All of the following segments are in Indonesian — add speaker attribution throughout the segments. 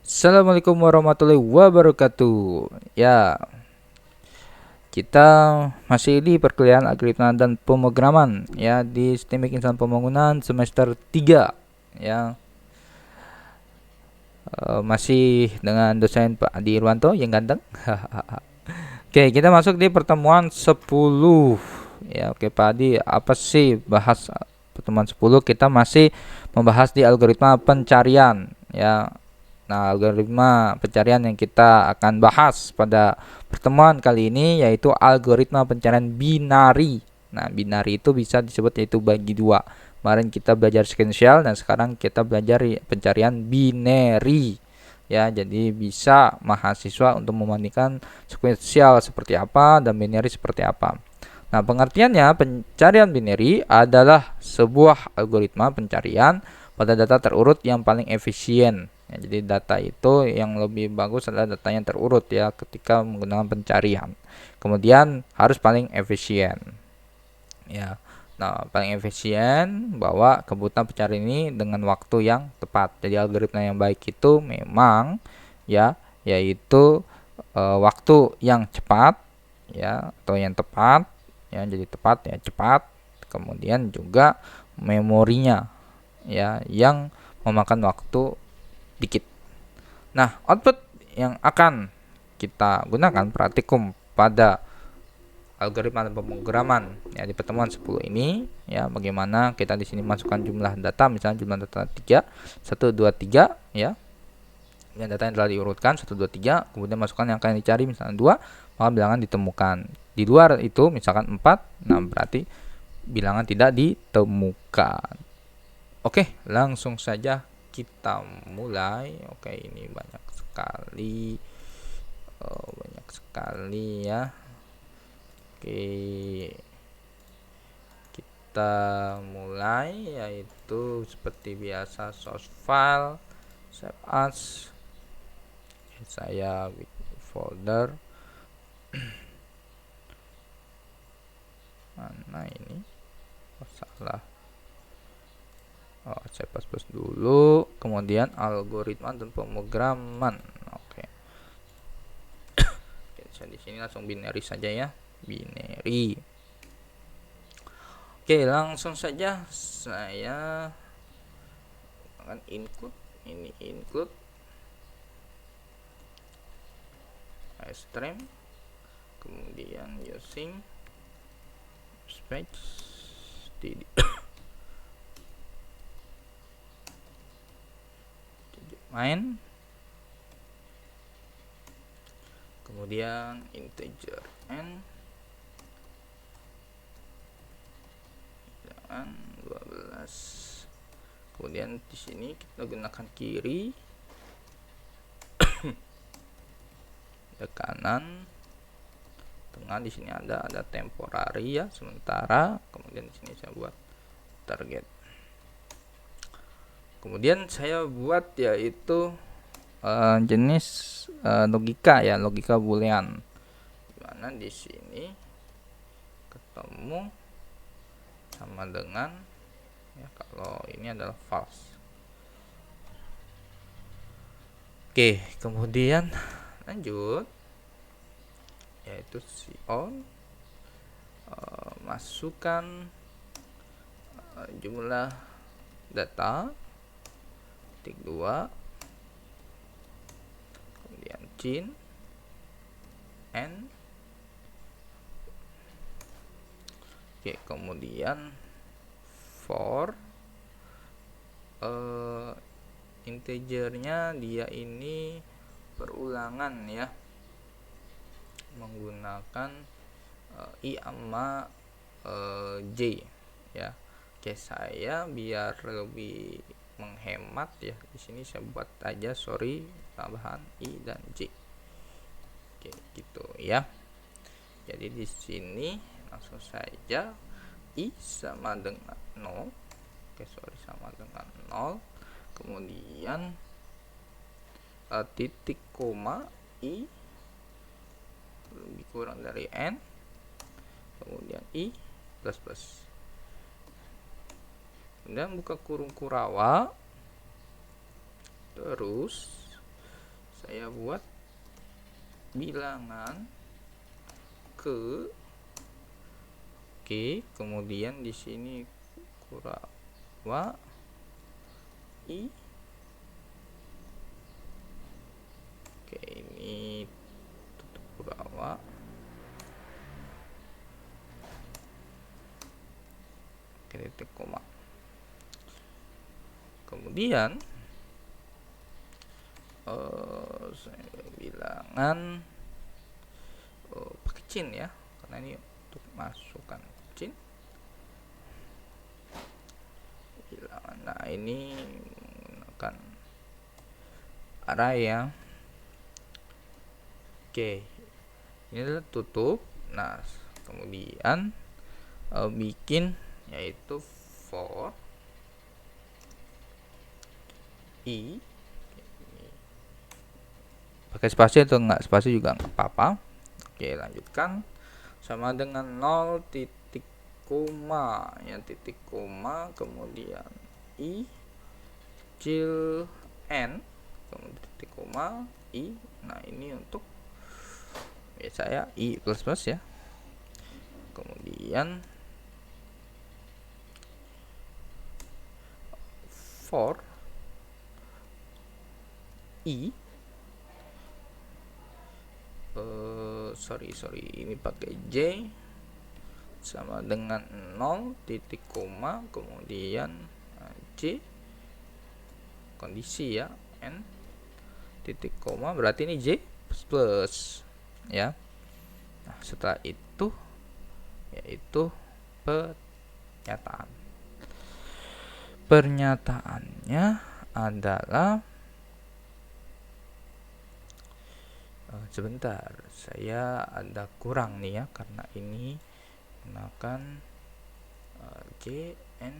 Speaker 1: Assalamualaikum warahmatullahi wabarakatuh. Ya, kita masih di perkuliahan algoritma dan pemrograman ya di Sistemik Insan Pembangunan semester 3 ya. Masih dengan dosen Pak Adi Irwanto yang ganteng. Oke, kita masuk di pertemuan 10. Ya, oke Pak Adi, apa sih bahas pertemuan 10? Kita masih membahas di algoritma pencarian ya. Nah, algoritma pencarian yang kita akan bahas pada pertemuan kali ini yaitu algoritma pencarian binari. Nah, binari itu bisa disebut yaitu bagi dua. Kemarin kita belajar sequential dan sekarang kita belajar pencarian binary. Ya, jadi bisa mahasiswa untuk membandingkan sequential seperti apa dan binary seperti apa. Nah, pengertiannya pencarian binary adalah sebuah algoritma pencarian pada data terurut yang paling efisien. Ya, jadi data itu yang lebih bagus adalah data yang terurut ya ketika menggunakan pencarian. Kemudian harus paling efisien. Ya. Nah, paling efisien bahwa kebutuhan pencarian ini dengan waktu yang tepat. Jadi algoritma yang baik itu memang ya yaitu waktu yang cepat ya atau yang tepat ya, jadi tepat ya cepat, kemudian juga memorinya ya yang memakan waktu dikit. Nah, output yang akan kita gunakan praktikum pada algoritma dan pemrograman ya di pertemuan 10 ini ya, bagaimana kita di sini masukkan jumlah data, misalnya jumlah data 3 1 2 3 ya. Dan data yang telah diurutkan 1 2 3, kemudian masukkan yang akan dicari misalnya 2, maka bilangan ditemukan. Di luar itu misalkan 4, nah berarti bilangan tidak ditemukan. Oke, langsung saja kita mulai. Oke, ini banyak sekali. Banyak sekali ya. Oke, kita mulai yaitu seperti biasa source file, save as. Saya bikin folder. Mana ini? Oh, salah. Saya plus dulu, kemudian algoritma dan pemrograman. Oke. Saya di sini langsung binary saja ya, binary. Oke, langsung saja saya akan include ini, include stream, kemudian using space main, kemudian integer n dan 12. Kemudian di sini kita gunakan kiri, ke kanan, tengah. Di sini ada temporary ya, sementara. Kemudian di sini saya buat target. Kemudian saya buat yaitu jenis logika ya, logika boolean. Dimana di sini ketemu sama dengan ya, kalau ini adalah false. Oke, kemudian lanjut yaitu si on, masukkan jumlah data titik 2, kemudian cin n. Oke, kemudian for integernya dia ini perulangan ya, menggunakan i sama j ya. Oke, saya biar lebih menghemat ya, di sini saya buat aja tambahan i dan j. Oke, gitu ya. Jadi di sini langsung saja i sama dengan 0. Oke, sama dengan 0. Kemudian titik koma i lebih kurang dari n, kemudian i plus plus, kemudian buka kurung kurawa, terus saya buat bilangan ke. Oke, kemudian di sini Kurawa I. Oke, ini tutup Kurawa. Oke, titik koma. Kemudian saya bilangan pakai cin ya, karena ini untuk masukkan cin bilangan. Nah, ini menggunakan array ya. Oke, ini adalah tutup. Nah, kemudian bikin yaitu for i. Pakai spasi atau enggak spasi juga enggak apa-apa. Oke, lanjutkan. Sama dengan 0 titik koma ya, titik koma, kemudian i kecil n, kemudian titik koma i. Nah, ini untuk ya saya i plus plus ya. Kemudian for i sorry ini pakai j sama dengan 0 titik koma, kemudian j kondisi ya, n titik koma, berarti ini j plus ya. Nah, setelah itu yaitu pernyataannya adalah sebentar, saya ada kurang nih ya, karena ini gunakan jn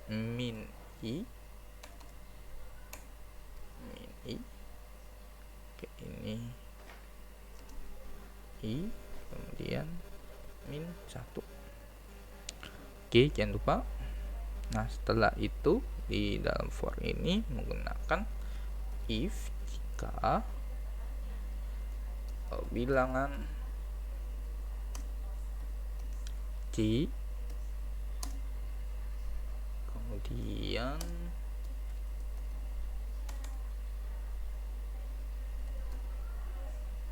Speaker 1: min i. Oke, ini i, kemudian min 1. Oke, jangan lupa. Nah, setelah itu di dalam for ini menggunakan if jika bilangan j, kemudian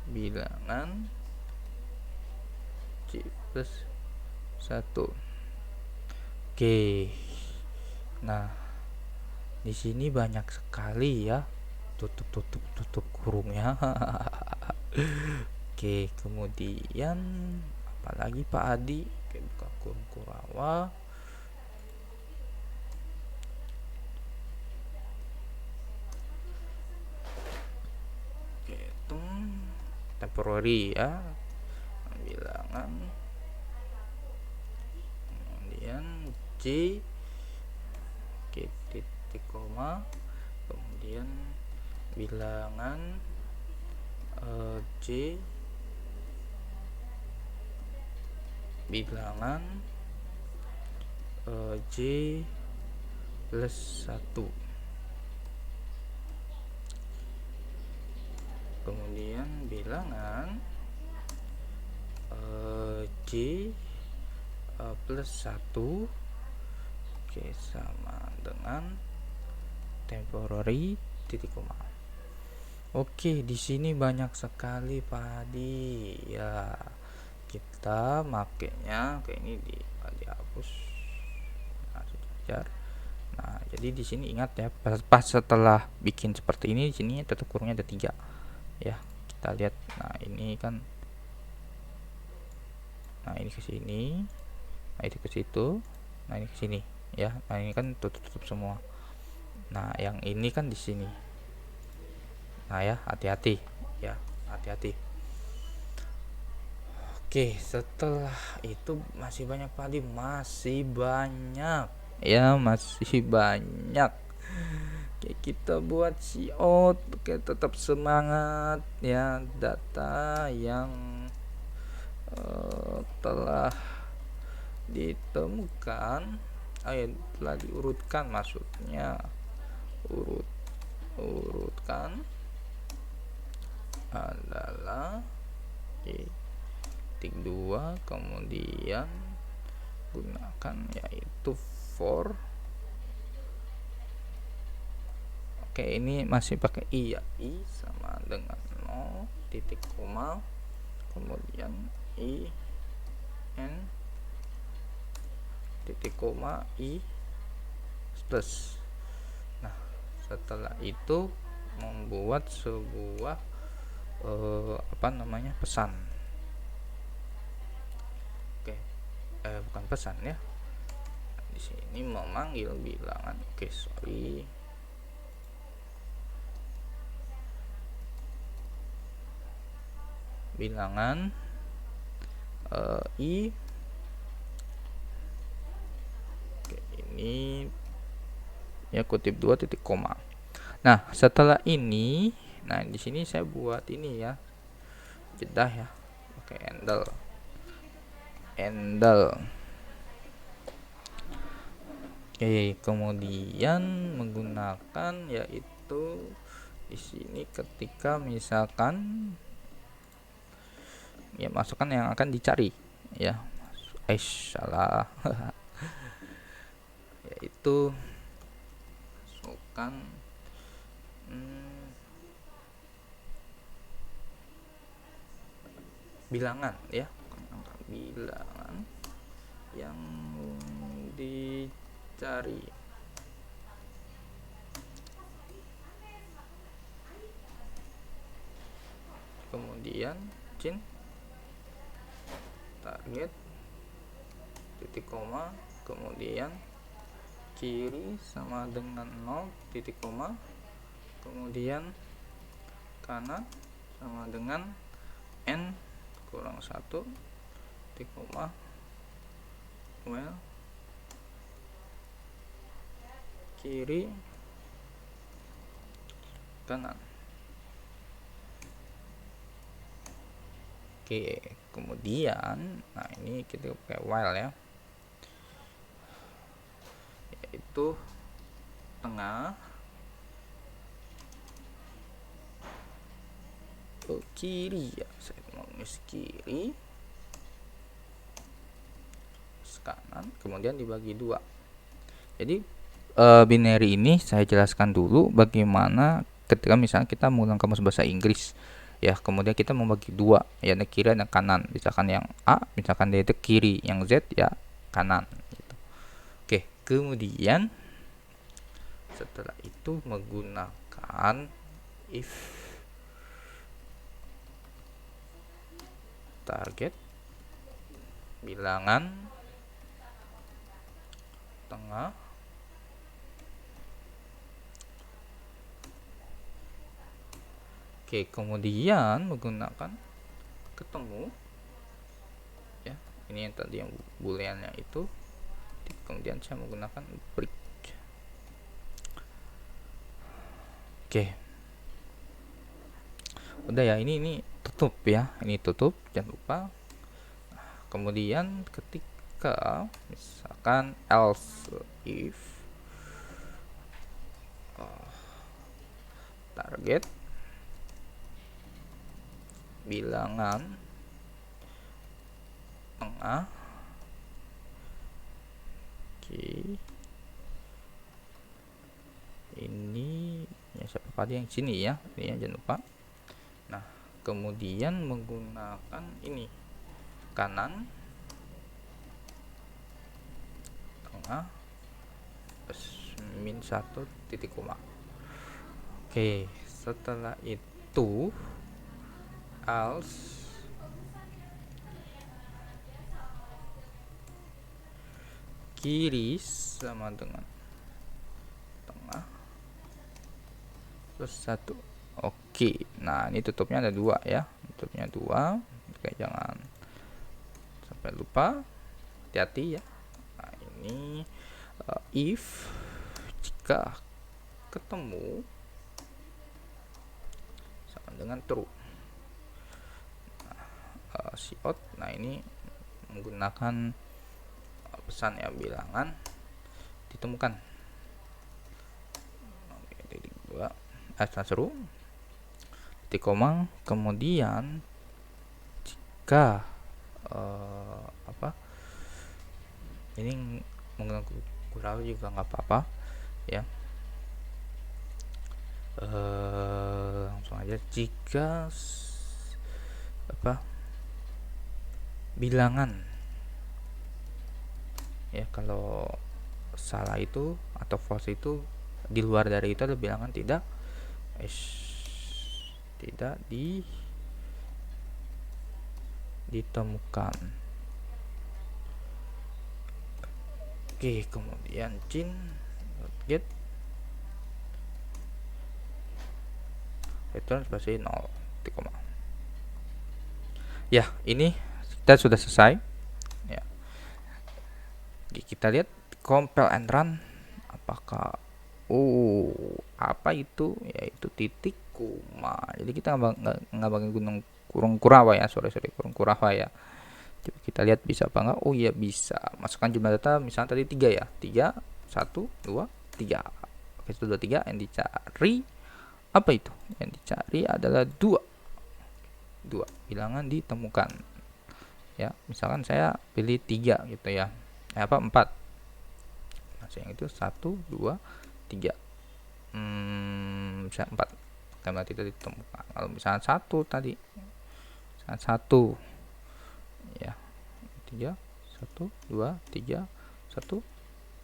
Speaker 1: bilangan j plus 1. Oke. Nah, di sini banyak sekali ya tutup kurungnya. Oke, kemudian apalagi Pak Adi? Oke, buka kurung Kurawa. Oke, itu temporary ya, bilangan, kemudian j, oke, titik koma, kemudian bilangan j, bilangan j plus 1, kemudian bilangan j plus 1, oke, sama dengan temporary titik koma. Oke, di sini banyak sekali padi ya, kita makainya kayak ini dihapus. Nah, sejajar. Nah, jadi di sini ingat ya, pas setelah bikin seperti ini, di sini tetap kurungnya ada 3 ya. Kita lihat. Nah, ini kan, nah ini ke sini, nah itu ke situ, nah ini ke sini ya. Nah, ini kan tutup semua. Nah, yang ini kan di sini. Nah ya, hati-hati ya, hati-hati. Oke, setelah itu masih banyak padi, masih banyak ya, masih banyak. Oke, kita buat out. Oke, tetap semangat ya. Data yang telah ditemukan telah diurutkan, maksudnya urutkan adalah titik 2, kemudian gunakan yaitu for. Oke, ini masih pakai i ya, i sama dengan 0 titik koma, kemudian i n titik koma i plus. Nah, setelah itu membuat sebuah pesan. Oke, bukan pesan ya, di sini memanggil bilangan. Oke, sorry, bilangan i. Oke, ini ya kutip 2 titik koma. Nah, setelah ini, nah di sini saya buat ini ya, jeda ya, pakai handle. Oke, kemudian menggunakan yaitu di sini ketika misalkan ya masukkan yang akan dicari ya, salah yaitu masukkan bilangan ya, bilangan yang dicari. Kemudian target titik koma, kemudian kiri sama dengan 0 titik koma, kemudian kanan sama dengan n kurang 1 titik koma, kiri kanan. Oke, kemudian nah ini kita pakai while ya, yaitu tengah ke kiri ya, saya mau nulis kiri kanan, kemudian dibagi 2. Jadi binary ini saya jelaskan dulu bagaimana ketika misalnya kita mengulang kamus bahasa Inggris ya, kemudian kita membagi 2 ya, kiri dan kanan. Misalkan yang A, misalkan dia itu kiri, yang Z ya kanan gitu. Oke, kemudian setelah itu menggunakan if target bilangan tengah Oke, kemudian menggunakan ketemu ya, ini yang tadi yang booleannya itu, kemudian saya menggunakan break. Oke, udah ya, ini tutup ya, ini tutup, jangan lupa. Kemudian ketika misalkan else if target bilangan tengah, oke, ini ya siapa pada yang sini ya, ini ya, jangan lupa. Nah, kemudian menggunakan ini kanan tengah min 1 titik koma. Oke, setelah itu else kiri sama dengan tengah plus 1. Oke, nah ini tutupnya ada 2 ya, tutupnya 2. Oke, jangan sampai lupa, hati-hati ya. Nah, ini if jika ketemu sama dengan true. Cout, nah ini menggunakan pesan ya, bilangan ditemukan. Titik 2 seru titik koma, kemudian jika ini menggunakan kurang juga nggak apa-apa ya. Langsung aja, jika bilangan ya, kalau salah itu atau false itu di luar dari itu ada bilangan tidak ditemukan. Oke, kemudian get return spasi 0 koma. Ya, ini kita sudah selesai ya. Kita lihat compile and run, apakah apa itu, yaitu titik koma. Jadi kita nggak pakai gunung kurung kurawa ya, kurung kurawa ya. Coba kita lihat bisa apa enggak. Oh iya bisa. Masukkan jumlah data misalnya tadi 3 ya. 3 1 2 3. Oke, 1 2 3 yang dicari apa itu? Yang dicari adalah 2. Bilangan ditemukan. Ya, misalkan saya pilih 3 gitu ya. 4. Nah, yang itu 1 2 3. Misalnya 4. Karena tidak ditemukan. Kalau misalnya 1 tadi. Misalnya 1 ya, 3 1 2 3 1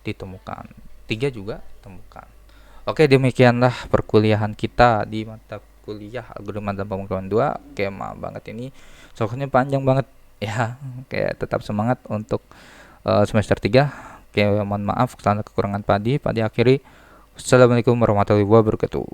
Speaker 1: ditemukan, 3 juga ditemukan. Oke, demikianlah perkuliahan kita di mata kuliah algoritma dan pemrograman 2. Oke, maaf banget ini soalnya panjang banget ya. Oke, tetap semangat untuk semester 3. Oke, mohon maaf kesalahan kekurangan Padi akhiri. Assalamualaikum warahmatullahi wabarakatuh.